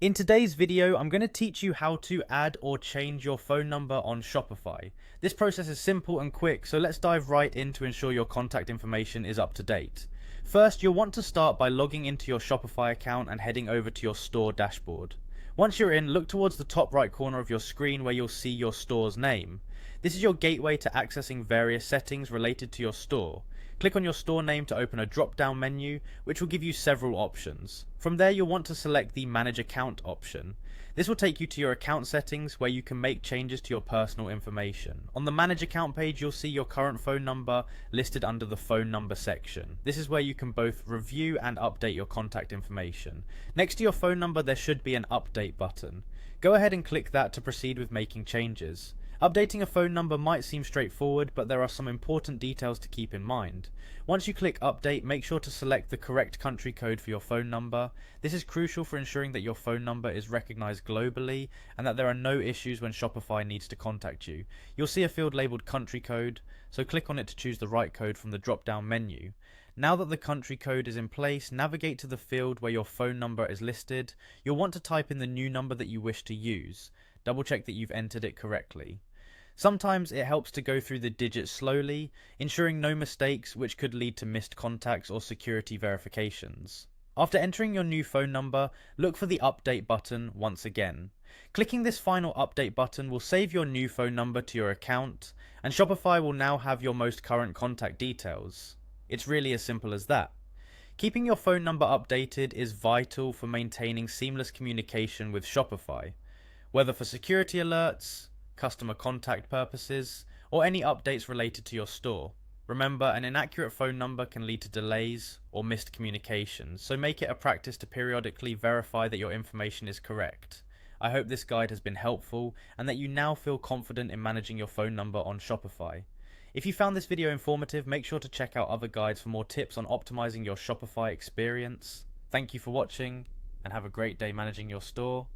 In today's video, I'm going to teach you how to add or change your phone number on Shopify. This process is simple and quick, so let's dive right in to ensure your contact information is up to date. First, you'll want to start by logging into your Shopify account and heading over to your store dashboard. Once you're in, look towards the top right corner of your screen where you'll see your store's name. This is your gateway to accessing various settings related to your store. Click on your store name to open a drop-down menu, which will give you several options. From there, you'll want to select the Manage Account option. This will take you to your account settings where you can make changes to your personal information. On the Manage Account page, you'll see your current phone number listed under the Phone Number section. This is where you can both review and update your contact information. Next to your phone number, there should be an Update button. Go ahead and click that to proceed with making changes. Updating a phone number might seem straightforward, but there are some important details to keep in mind. Once you click Update, make sure to select the correct country code for your phone number. This is crucial for ensuring that your phone number is recognized globally and that there are no issues when Shopify needs to contact you. You'll see a field labeled Country Code, so click on it to choose the right code from the drop-down menu. Now that the country code is in place, navigate to the field where your phone number is listed. You'll want to type in the new number that you wish to use. Double check that you've entered it correctly. Sometimes it helps to go through the digits slowly, ensuring no mistakes which could lead to missed contacts or security verifications. After entering your new phone number, look for the Update button once again. Clicking this final Update button will save your new phone number to your account, and Shopify will now have your most current contact details. It's really as simple as that. Keeping your phone number updated is vital for maintaining seamless communication with Shopify. Whether for security alerts, customer contact purposes, or any updates related to your store. Remember, an inaccurate phone number can lead to delays or missed communications, so make it a practice to periodically verify that your information is correct. I hope this guide has been helpful and that you now feel confident in managing your phone number on Shopify. If you found this video informative, make sure to check out other guides for more tips on optimizing your Shopify experience. Thank you for watching and have a great day managing your store.